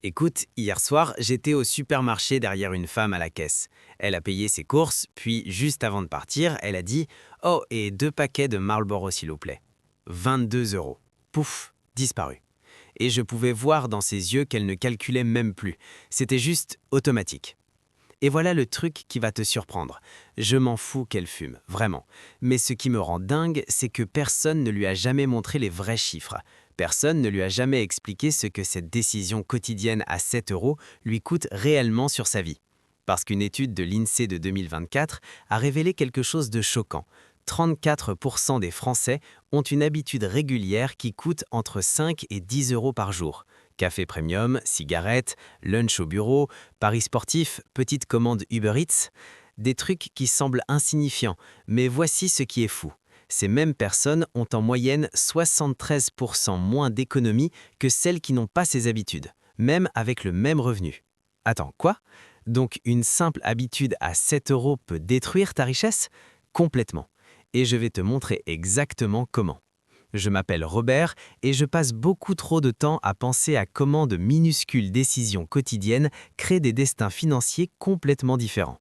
Écoute, hier soir, j'étais au supermarché derrière une femme à la caisse. Elle a payé ses courses, puis juste avant de partir, elle a dit «Oh, et 2 paquets de Marlboro s'il vous plaît». 22 euros. Pouf, disparu. Et je pouvais voir dans ses yeux qu'elle ne calculait même plus. C'était juste automatique. Et voilà le truc qui va te surprendre. Je m'en fous qu'elle fume, vraiment. Mais ce qui me rend dingue, c'est que personne ne lui a jamais montré les vrais chiffres. Personne ne lui a jamais expliqué ce que cette décision quotidienne à 7 euros lui coûte réellement sur sa vie. Parce qu'une étude de l'INSEE de 2024 a révélé quelque chose de choquant. 34% des Français ont une habitude régulière qui coûte entre 5 et 10 euros par jour. Café premium, cigarettes, lunch au bureau, paris sportif, petite commande Uber Eats, des trucs qui semblent insignifiants, mais voici ce qui est fou. Ces mêmes personnes ont en moyenne 73% moins d'économies que celles qui n'ont pas ces habitudes, même avec le même revenu. Attends, quoi? Donc une simple habitude à 7 euros peut détruire ta richesse? Complètement. Et je vais te montrer exactement comment. Je m'appelle Robert et je passe beaucoup trop de temps à penser à comment de minuscules décisions quotidiennes créent des destins financiers complètement différents.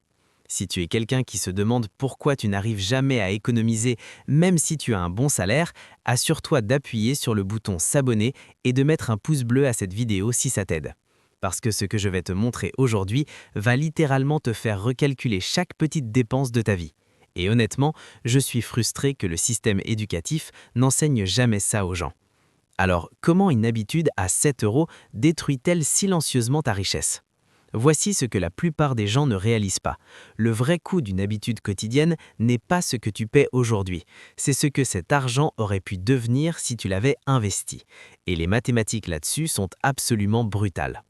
Si tu es quelqu'un qui se demande pourquoi tu n'arrives jamais à économiser même si tu as un bon salaire, assure-toi d'appuyer sur le bouton s'abonner et de mettre un pouce bleu à cette vidéo si ça t'aide. Parce que ce que je vais te montrer aujourd'hui va littéralement te faire recalculer chaque petite dépense de ta vie. Et honnêtement, je suis frustré que le système éducatif n'enseigne jamais ça aux gens. Alors, comment une habitude à 7 euros détruit-elle silencieusement ta richesse? Voici ce que la plupart des gens ne réalisent pas. Le vrai coût d'une habitude quotidienne n'est pas ce que tu paies aujourd'hui, c'est ce que cet argent aurait pu devenir si tu l'avais investi. Et les mathématiques là-dessus sont absolument brutales.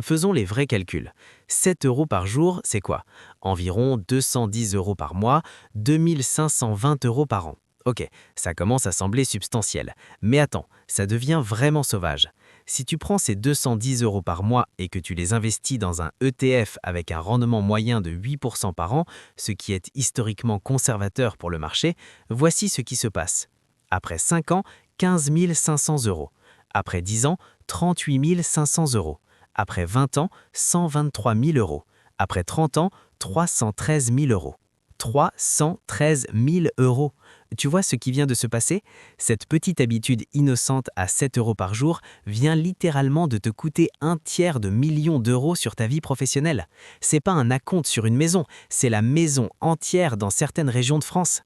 Faisons les vrais calculs. 7 euros par jour, c'est quoi? Environ 210 euros par mois, 2520 euros par an. Ok, ça commence à sembler substantiel. Mais attends, ça devient vraiment sauvage. Si tu prends ces 210 euros par mois et que tu les investis dans un ETF avec un rendement moyen de 8% par an, ce qui est historiquement conservateur pour le marché, voici ce qui se passe. Après 5 ans, 15 500 euros. Après 10 ans, 38 500 euros. Après 20 ans, 123 000 euros. Après 30 ans, 313 000 euros. 313 000 euros. Tu vois ce qui vient de se passer? Cette petite habitude innocente à 7 euros par jour vient littéralement de te coûter un tiers de million d'euros sur ta vie professionnelle. C'est pas un acompte sur une maison, c'est la maison entière dans certaines régions de France.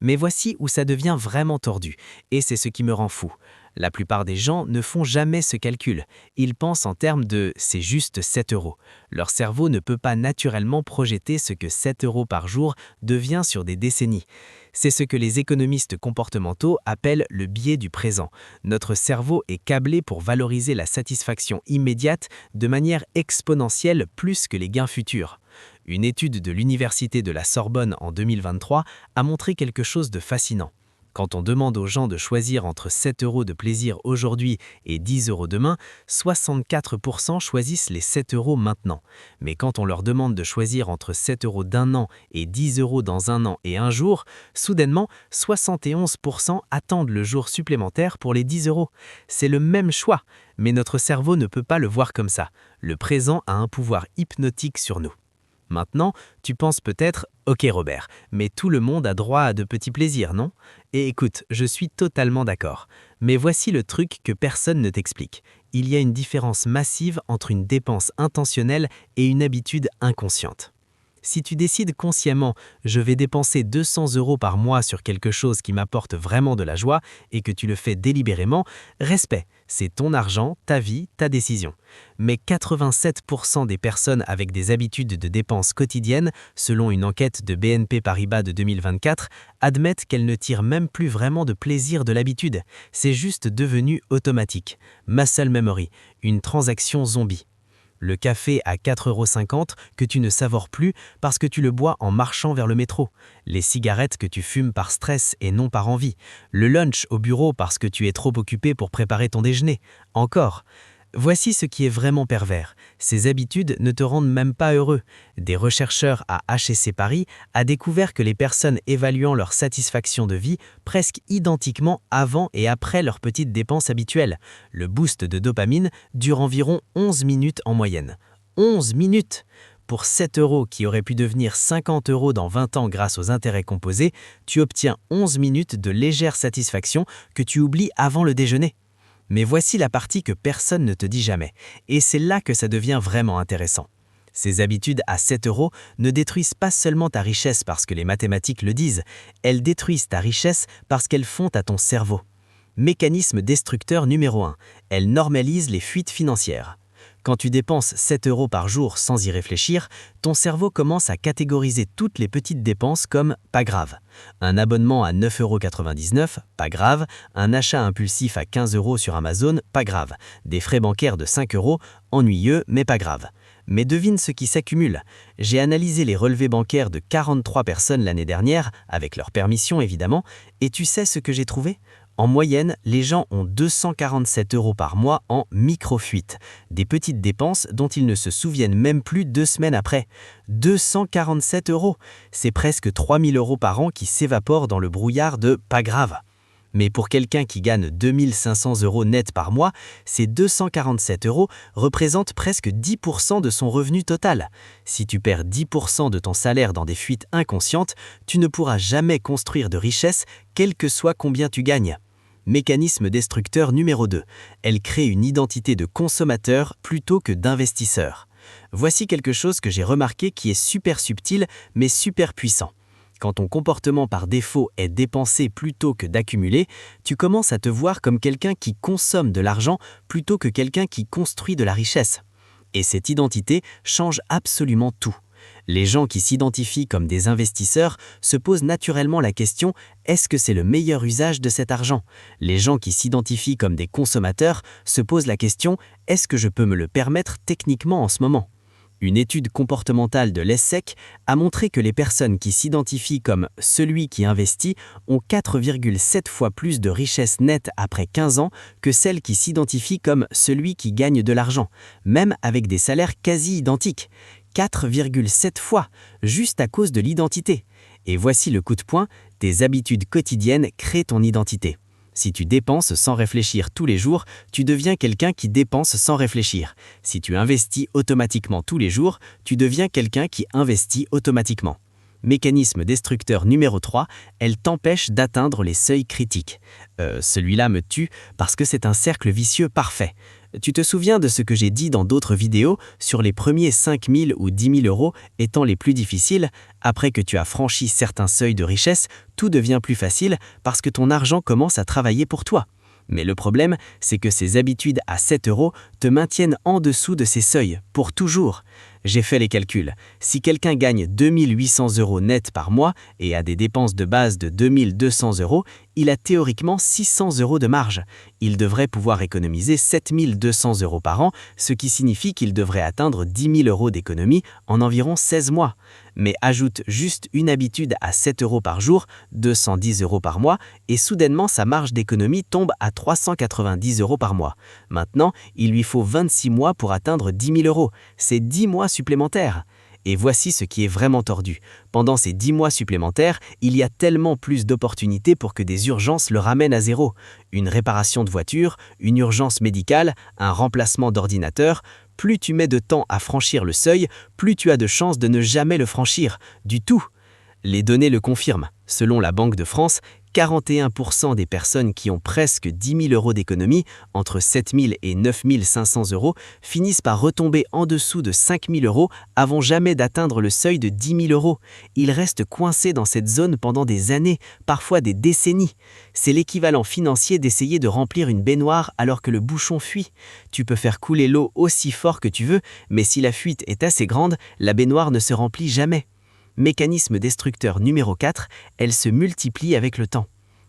Mais voici où ça devient vraiment tordu, et c'est ce qui me rend fou. La plupart des gens ne font jamais ce calcul. Ils pensent en termes de «c'est juste 7 euros». Leur cerveau ne peut pas naturellement projeter ce que 7 euros par jour devient sur des décennies. C'est ce que les économistes comportementaux appellent le biais du présent. Notre cerveau est câblé pour valoriser la satisfaction immédiate de manière exponentielle plus que les gains futurs. Une étude de l'Université de la Sorbonne en 2023 a montré quelque chose de fascinant. Quand on demande aux gens de choisir entre 7 euros de plaisir aujourd'hui et 10 euros demain, 64% choisissent les 7 euros maintenant. Mais quand on leur demande de choisir entre 7 euros d'un an et 10 euros dans un an et un jour, soudainement, 71% attendent le jour supplémentaire pour les 10 euros. C'est le même choix, mais notre cerveau ne peut pas le voir comme ça. Le présent a un pouvoir hypnotique sur nous. Maintenant, tu penses peut-être « Ok Robert, mais tout le monde a droit à de petits plaisirs, non ?» Et écoute, je suis totalement d'accord. Mais voici le truc que personne ne t'explique. Il y a une différence massive entre une dépense intentionnelle et une habitude inconsciente. Si tu décides consciemment « je vais dépenser 200 euros par mois sur quelque chose qui m'apporte vraiment de la joie » et que tu le fais délibérément, respect, c'est ton argent, ta vie, ta décision. Mais 87% des personnes avec des habitudes de dépenses quotidiennes, selon une enquête de BNP Paribas de 2024, admettent qu'elles ne tirent même plus vraiment de plaisir de l'habitude. C'est juste devenu automatique. Muscle memory, une transaction zombie. Le café à 4,50 € que tu ne savores plus parce que tu le bois en marchant vers le métro. Les cigarettes que tu fumes par stress et non par envie. Le lunch au bureau parce que tu es trop occupé pour préparer ton déjeuner. Encore. Voici ce qui est vraiment pervers. Ces habitudes ne te rendent même pas heureux. Des chercheurs à HEC Paris ont découvert que les personnes évaluant leur satisfaction de vie presque identiquement avant et après leurs petites dépenses habituelles. Le boost de dopamine dure environ 11 minutes en moyenne. 11 minutes! Pour 7 € qui auraient pu devenir 50 € dans 20 ans grâce aux intérêts composés, tu obtiens 11 minutes de légère satisfaction que tu oublies avant le déjeuner. Mais voici la partie que personne ne te dit jamais, et c'est là que ça devient vraiment intéressant. Ces habitudes à 7 € ne détruisent pas seulement ta richesse parce que les mathématiques le disent, elles détruisent ta richesse parce qu'elles font à ton cerveau. Mécanisme destructeur numéro 1, elles normalisent les fuites financières. Quand tu dépenses 7 € par jour sans y réfléchir, ton cerveau commence à catégoriser toutes les petites dépenses comme « pas grave ». Un abonnement à 9,99 €, pas grave. Un achat impulsif à 15 € sur Amazon, pas grave. Des frais bancaires de 5 €, ennuyeux mais pas grave. Mais devine ce qui s'accumule. J'ai analysé les relevés bancaires de 43 personnes l'année dernière, avec leur permission évidemment, et tu sais ce que j'ai trouvé ? En moyenne, les gens ont 247 € par mois en micro-fuites, des petites dépenses dont ils ne se souviennent même plus 2 semaines après. 247 €, c'est presque 3000 € par an qui s'évaporent dans le brouillard de « pas grave ». Mais pour quelqu'un qui gagne 2500 € net par mois, ces 247 € représentent presque 10% de son revenu total. Si tu perds 10% de ton salaire dans des fuites inconscientes, tu ne pourras jamais construire de richesse, quel que soit combien tu gagnes. Mécanisme destructeur numéro 2. Elle crée une identité de consommateur plutôt que d'investisseur. Voici quelque chose que j'ai remarqué qui est super subtil mais super puissant. Quand ton comportement par défaut est dépenser plutôt que d'accumuler, tu commences à te voir comme quelqu'un qui consomme de l'argent plutôt que quelqu'un qui construit de la richesse. Et cette identité change absolument tout. Les gens qui s'identifient comme des investisseurs se posent naturellement la question « est-ce que c'est le meilleur usage de cet argent ?» Les gens qui s'identifient comme des consommateurs se posent la question « est-ce que je peux me le permettre techniquement en ce moment ?» Une étude comportementale de l'ESSEC a montré que les personnes qui s'identifient comme « celui qui investit » ont 4,7 fois plus de richesse nette après 15 ans que celles qui s'identifient comme « celui qui gagne de l'argent », même avec des salaires quasi identiques. 4,7 fois, juste à cause de l'identité. Et voici le coup de poing, tes habitudes quotidiennes créent ton identité. Si tu dépenses sans réfléchir tous les jours, tu deviens quelqu'un qui dépense sans réfléchir. Si tu investis automatiquement tous les jours, tu deviens quelqu'un qui investit automatiquement. Mécanisme destructeur numéro 3, elle t'empêche d'atteindre les seuils critiques. Celui-là me tue parce que c'est un cercle vicieux parfait. Tu te souviens de ce que j'ai dit dans d'autres vidéos sur les premiers 5 000 ou 10 000 € étant les plus difficiles? Après que tu as franchi certains seuils de richesse, tout devient plus facile parce que ton argent commence à travailler pour toi. Mais le problème, c'est que ces habitudes à 7 € te maintiennent en dessous de ces seuils, pour toujours. J'ai fait les calculs. Si quelqu'un gagne 2800 € net par mois et a des dépenses de base de 2200 €, il a théoriquement 600 € de marge. Il devrait pouvoir économiser 7200 € par an, ce qui signifie qu'il devrait atteindre 10 000 € d'économie en environ 16 mois. Mais ajoute juste une habitude à 7 € par jour, 210 € par mois, et soudainement sa marge d'économie tombe à 390 € par mois. Maintenant, il lui faut 26 mois pour atteindre 10 000 €. C'est 10 mois supplémentaires. Et voici ce qui est vraiment tordu. Pendant ces 10 mois supplémentaires, il y a tellement plus d'opportunités pour que des urgences le ramènent à zéro. Une réparation de voiture, une urgence médicale, un remplacement d'ordinateur. Plus tu mets de temps à franchir le seuil, plus tu as de chances de ne jamais le franchir. Du tout. Les données le confirment. Selon la Banque de France, 41% des personnes qui ont presque 10 000 € d'économie, entre 7 000 et 9 500 €, finissent par retomber en dessous de 5 000 € avant jamais d'atteindre le seuil de 10 000 €. Ils restent coincés dans cette zone pendant des années, parfois des décennies. C'est l'équivalent financier d'essayer de remplir une baignoire alors que le bouchon fuit. Tu peux faire couler l'eau aussi fort que tu veux, mais si la fuite est assez grande, la baignoire ne se remplit jamais. Mécanisme destructeur numéro 4, elle se multiplie avec le temps.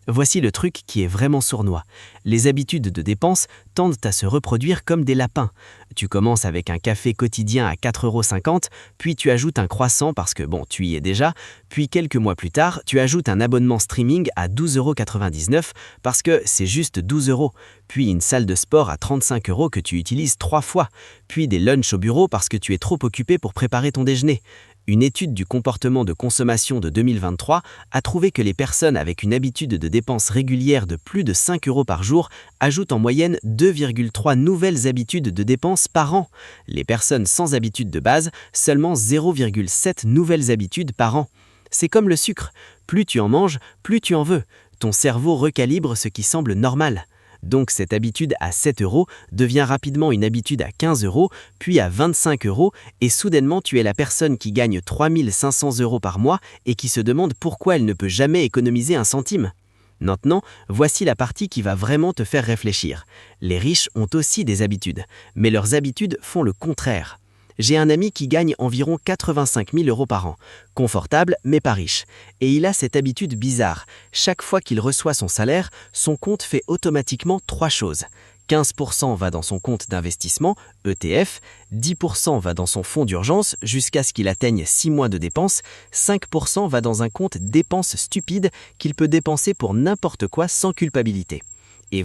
Voici le truc qui est vraiment sournois. Les habitudes de dépenses tendent à se reproduire comme des lapins. Tu commences avec un café quotidien à 4,50 €, puis tu ajoutes un croissant parce que bon, tu y es déjà, puis quelques mois plus tard, tu ajoutes un abonnement streaming à 12,99 € parce que c'est juste 12 €, puis une salle de sport à 35 € que tu utilises 3 fois, puis des lunchs au bureau parce que tu es trop occupé pour préparer ton déjeuner. Une étude du comportement de consommation de 2023 a trouvé que les personnes avec une habitude de dépenses régulière de plus de 5 € par jour ajoutent en moyenne 2,3 nouvelles habitudes de dépenses par an. Les personnes sans habitude de base, seulement 0,7 nouvelles habitudes par an. C'est comme le sucre, plus tu en manges, plus tu en veux. Ton cerveau recalibre ce qui semble normal. Donc cette habitude à 7 € devient rapidement une habitude à 15 €, puis à 25 € et soudainement tu es la personne qui gagne 3 500 € par mois et qui se demande pourquoi elle ne peut jamais économiser un centime. Maintenant, voici la partie qui va vraiment te faire réfléchir. Les riches ont aussi des habitudes, mais leurs habitudes font le contraire. J'ai un ami qui gagne environ 85 000 € par an, confortable mais pas riche. Et il a cette habitude bizarre. Chaque fois qu'il reçoit son salaire, son compte fait automatiquement 3 choses. 15% va dans son compte d'investissement, ETF, 10% va dans son fonds d'urgence jusqu'à ce qu'il atteigne 6 mois de dépenses, 5% va dans un compte dépenses stupides qu'il peut dépenser pour n'importe quoi sans culpabilité. Et